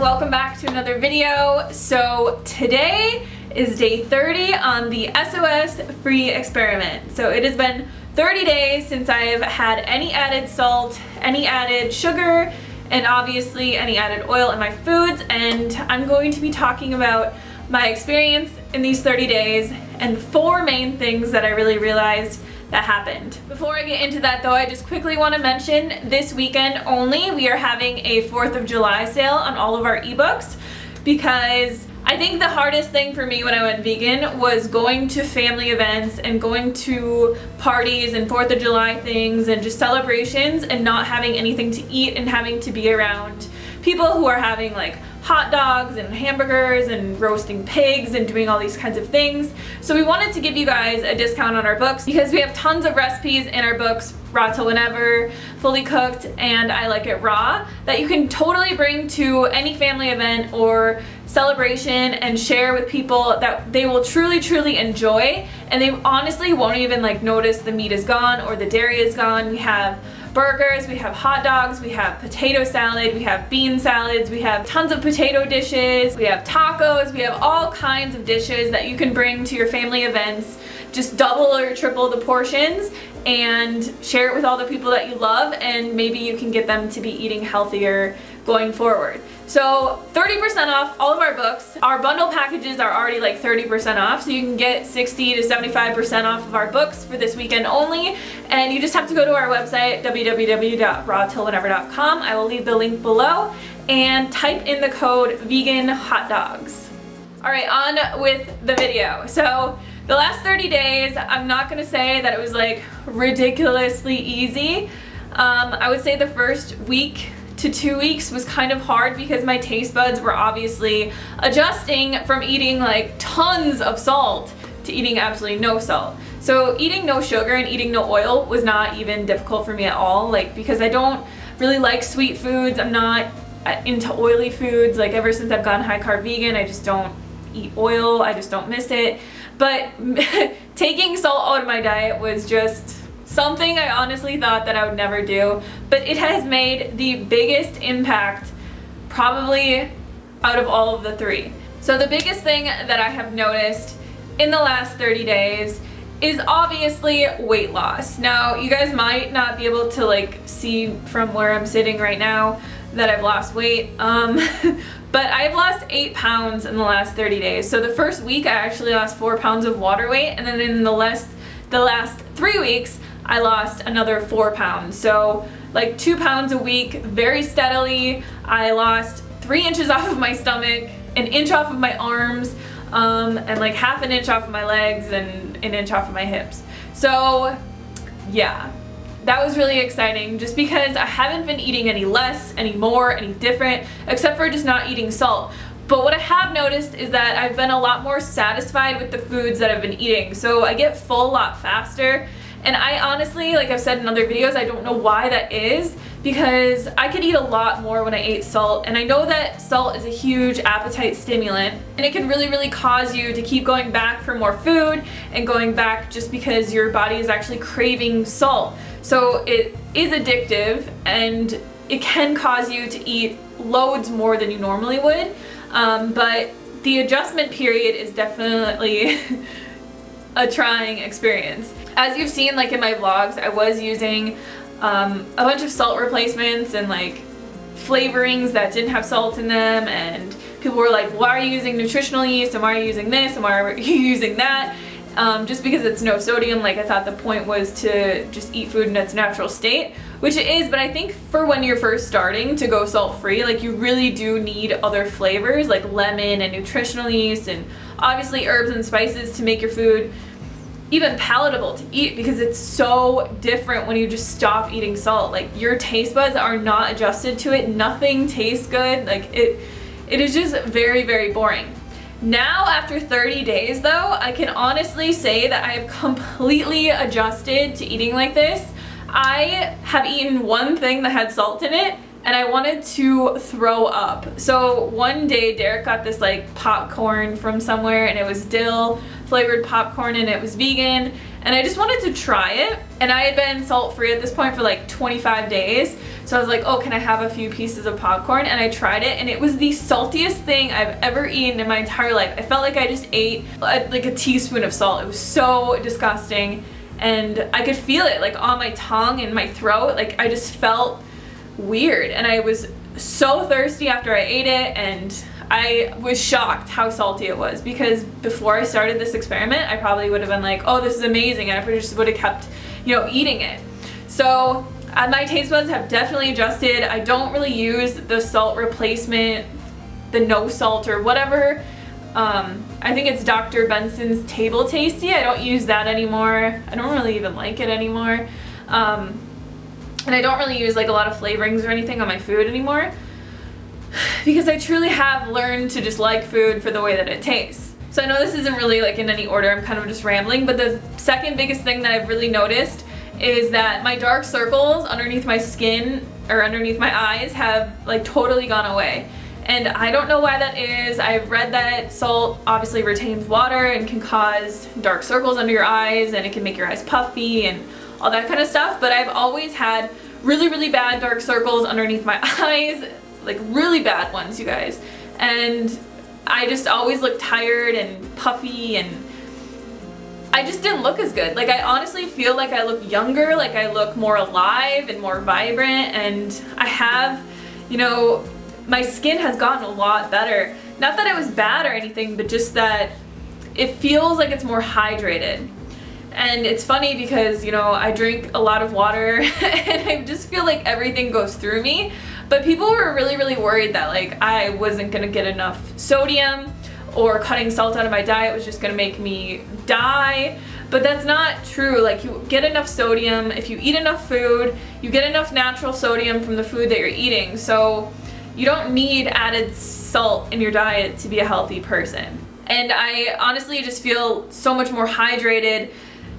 welcome back to another video. So today is day 30 on the SOS free experiment. So it has been 30 days since I've had any added salt, any added sugar, and obviously any added oil in my foods, and I'm going to be talking about my experience in these 30 days and 4 main things that I really realized that happened. Before I get into that though, I just quickly want to mention this weekend only we are having a 4th of July sale on all of our ebooks, because I think the hardest thing for me when I went vegan was going to family events and going to parties and 4th of July things and just celebrations and not having anything to eat and having to be around people who are having like hot dogs and hamburgers and roasting pigs and doing all these kinds of things. So we wanted to give you guys a discount on our books because we have tons of recipes in our books, raw till whenever, fully cooked, and I like it raw, that you can totally bring to any family event or celebration and share with people that they will truly enjoy, and they honestly won't even like notice the meat is gone or the dairy is gone. We have burgers, we have hot dogs, we have potato salad, we have bean salads, we have tons of potato dishes, we have tacos, we have all kinds of dishes that you can bring to your family events. Just double or triple the portions and share it with all the people that you love, and maybe you can get them to be eating healthier going forward. So 30% off all of our books. Our bundle packages are already like 30% off, so you can get 60 to 75% off of our books for this weekend only, and you just have to go to our website www.rawtillwhenever.com. I will leave the link below, and type in the code vegan hot dogs. Alright, on with the video. So the last 30 days, I'm not gonna say that it was like ridiculously easy. I would say the first week to 2 weeks was kind of hard because my taste buds were obviously adjusting from eating like tons of salt to eating absolutely no salt. So eating no sugar and eating no oil was not even difficult for me at all, like because I don't really like sweet foods. I'm not into oily foods. Like ever since I've gone high carb vegan, I just don't eat oil. I just don't miss it. But taking salt out of my diet was just something I honestly thought that I would never do, but it has made the biggest impact probably out of all of the 3. So the biggest thing that I have noticed in the last 30 days is obviously weight loss. Now, you guys might not be able to like see from where I'm sitting right now that I've lost weight, but I've lost 8 pounds in the last 30 days. So the first week I actually lost 4 pounds of water weight, and then in the last 3 weeks I lost another 4 pounds. So like 2 pounds a week, very steadily. I lost 3 inches off of my stomach, 1 inch off of my arms, and like half an inch off of my legs, and 1 inch off of my hips. So yeah, that was really exciting just because I haven't been eating any less, any more, any different, except for just not eating salt. But what I have noticed is that I've been a lot more satisfied with the foods that I've been eating. So I get full a lot faster. And I honestly, like I've said in other videos, I don't know why that is, because I could eat a lot more when I ate salt, and I know that salt is a huge appetite stimulant, and it can really cause you to keep going back for more food and going back just because your body is actually craving salt. So it is addictive, and it can cause you to eat loads more than you normally would, but the adjustment period is definitely a trying experience. As you've seen like in my vlogs, I was using a bunch of salt replacements and like flavorings that didn't have salt in them, and people were like, why are you using nutritional yeast, and why are you using this, and why are you using that? Just because it's no sodium. Like I thought the point was to just eat food in its natural state, which it is, but I think for when you're first starting to go salt free, like you really do need other flavors like lemon and nutritional yeast and obviously herbs and spices to make your food even palatable to eat, because it's so different when you just stop eating salt. Like your taste buds are not adjusted to it. Nothing tastes good. Like it is just very boring. Now after 30 days though, I can honestly say that I have completely adjusted to eating like this. I have eaten one thing that had salt in it, and I wanted to throw up. So one day Derek got this like popcorn from somewhere, and it was dill flavored popcorn, and it was vegan, and I just wanted to try it. And I had been salt free at this point for like 25 days, So I was like, oh, can I have a few pieces of popcorn? And I tried it, and it was the saltiest thing I've ever eaten in my entire life. I felt like I just ate like a teaspoon of salt. It was so disgusting, and I could feel it like on my tongue and my throat. Like I just felt weird, and I was so thirsty after I ate it, and I was shocked how salty it was, because before I started this experiment, I probably would have been like, oh, this is amazing, and I just would have kept, eating it. So my taste buds have definitely adjusted. I don't really use the salt replacement, the no salt or whatever. I think it's Dr. Benson's Table Tasty. I don't use that anymore. I don't really even like it anymore. And I don't really use like a lot of flavorings or anything on my food anymore, because I truly have learned to just like food for the way that it tastes. So I know this isn't really like in any order, I'm kind of just rambling, but the second biggest thing that I've really noticed is that my dark circles underneath my skin or underneath my eyes have like totally gone away. And I don't know why that is. I've read that salt obviously retains water and can cause dark circles under your eyes, and it can make your eyes puffy and all that kind of stuff, but I've always had really, really bad dark circles underneath my eyes, like really bad ones, you guys. And I just always looked tired and puffy, and I just didn't look as good. Like I honestly feel like I look younger, like I look more alive and more vibrant, and I have, my skin has gotten a lot better. Not that it was bad or anything, but just that it feels like it's more hydrated. And it's funny because, I drink a lot of water and I just feel like everything goes through me. But people were really, really worried that like I wasn't gonna get enough sodium, or cutting salt out of my diet was just gonna make me die. But that's not true. Like you get enough sodium if you eat enough food, you get enough natural sodium from the food that you're eating. So you don't need added salt in your diet to be a healthy person. And I honestly just feel so much more hydrated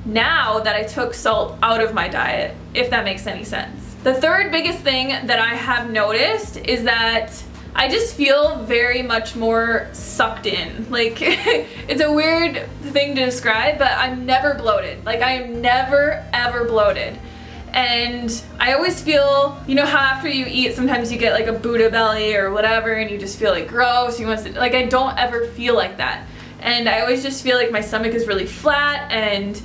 now that I took salt out of my diet, if that makes any sense. The third biggest thing that I have noticed is that I just feel very much more sucked in. Like, it's a weird thing to describe, but I'm never bloated. Like, I am never, ever bloated. And I always feel, how after you eat, sometimes you get like a Buddha belly or whatever, and you just feel like gross. Like, I don't ever feel like that. And I always just feel like my stomach is really flat, and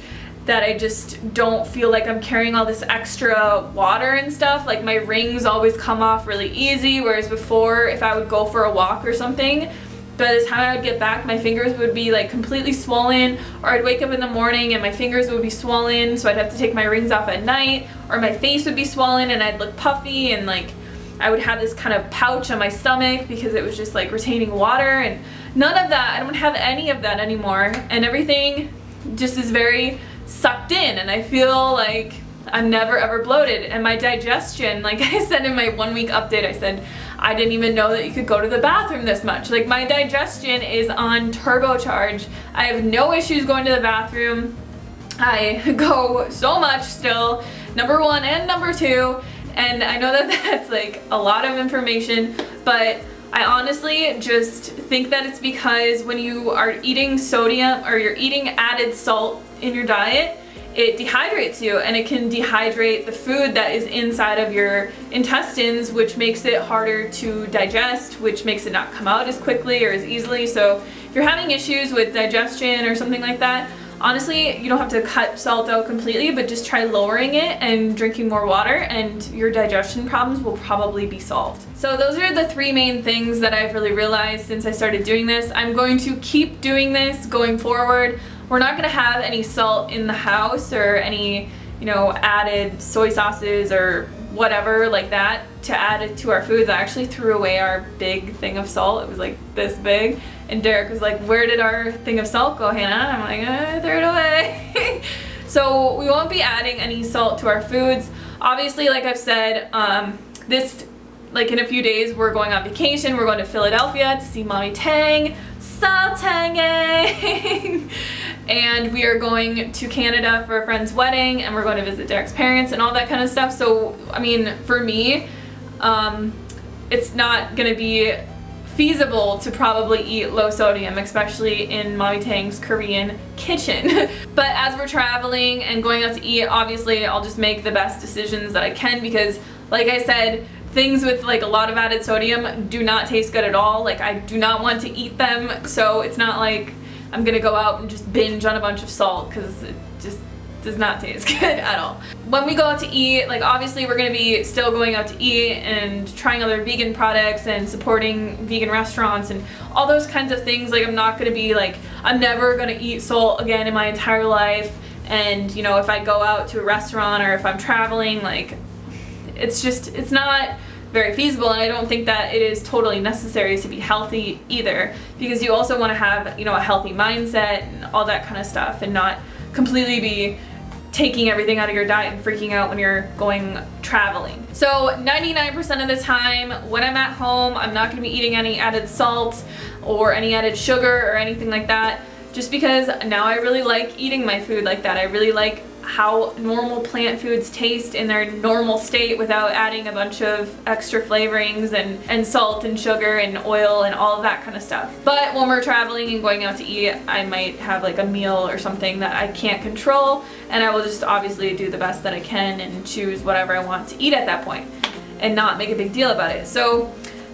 that I just don't feel like I'm carrying all this extra water and stuff. Like my rings always come off really easy, whereas before, if I would go for a walk or something, by the time I would get back, my fingers would be like completely swollen, or I'd wake up in the morning and my fingers would be swollen, so I'd have to take my rings off at night, or my face would be swollen and I'd look puffy, and like I would have this kind of pouch on my stomach because it was just like retaining water. And none of that, I don't have any of that anymore, and everything just is very sucked in, and I feel like I'm never ever bloated. And my digestion, like I said in my 1 week update, I said I didn't even know that you could go to the bathroom this much. Like my digestion is on turbocharge. I have no issues going to the bathroom. I go so much still, number 1 and number 2, and I know that that's like a lot of information, but I honestly just think that it's because when you are eating sodium, or you're eating added salt in your diet, it dehydrates you, and it can dehydrate the food that is inside of your intestines, which makes it harder to digest, which makes it not come out as quickly or as easily. So if you're having issues with digestion or something like that, honestly, you don't have to cut salt out completely, but just try lowering it and drinking more water, and your digestion problems will probably be solved. So those are the 3 main things that I've really realized since I started doing this. I'm going to keep doing this going forward. We're not gonna have any salt in the house, or any, added soy sauces or whatever like that to add it to our foods. I actually threw away our big thing of salt. It was like this big, and Derek was like, where did our thing of salt go, Hannah? I'm like, I threw it away. So we won't be adding any salt to our foods. Obviously, like I've said, in a few days we're going on vacation. We're going to Philadelphia to see Mommy Tang. So tanging. And we are going to Canada for a friend's wedding, and we're going to visit Derek's parents and all that kind of stuff. So, I mean, for me, it's not gonna be feasible to probably eat low sodium, especially in Mommy Tang's Korean kitchen. But as we're traveling and going out to eat, obviously I'll just make the best decisions that I can, because like I said, things with like a lot of added sodium do not taste good at all. Like, I do not want to eat them, so it's not like I'm gonna go out and just binge on a bunch of salt, because it just does not taste good at all. When we go out to eat, like obviously we're gonna be still going out to eat and trying other vegan products and supporting vegan restaurants and all those kinds of things. Like, I'm not gonna be like, I'm never gonna eat salt again in my entire life. And you know, if I go out to a restaurant or if I'm traveling, like, it's not very feasible, and I don't think that it is totally necessary to be healthy either, because you also want to have, you know, a healthy mindset and all that kind of stuff, and not completely be taking everything out of your diet and freaking out when you're going traveling. So 99% of the time when I'm at home, I'm not going to be eating any added salt or any added sugar or anything like that, just because now I really like eating my food like that. I really like how normal plant foods taste in their normal state without adding a bunch of extra flavorings and salt and sugar and oil and all of that kind of stuff. But when we're traveling and going out to eat, I might have like a meal or something that I can't control, and I will just obviously do the best that I can and choose whatever I want to eat at that point and not make a big deal about it. So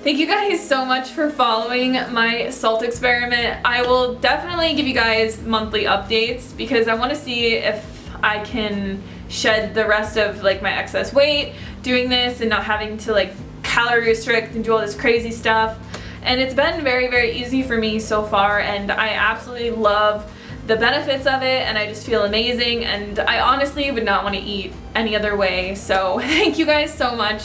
thank you guys so much for following my salt experiment. I will definitely give you guys monthly updates, because I want to see if I can shed the rest of like my excess weight doing this and not having to like calorie restrict and do all this crazy stuff. And it's been very, very easy for me so far, and I absolutely love the benefits of it, and I just feel amazing, and I honestly would not want to eat any other way. So thank you guys so much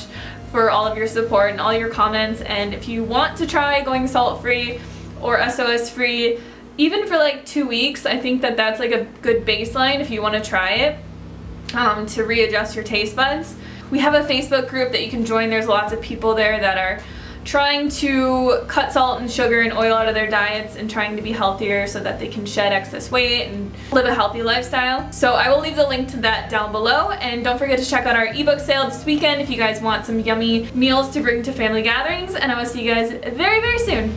for all of your support and all your comments. And if you want to try going salt-free or SOS free, even for like 2 weeks, I think that that's like a good baseline if you want to try it, to readjust your taste buds. We have a Facebook group that you can join. There's lots of people there that are trying to cut salt and sugar and oil out of their diets and trying to be healthier so that they can shed excess weight and live a healthy lifestyle. So I will leave the link to that down below, and don't forget to check out our ebook sale this weekend if you guys want some yummy meals to bring to family gatherings, and I will see you guys very, very soon.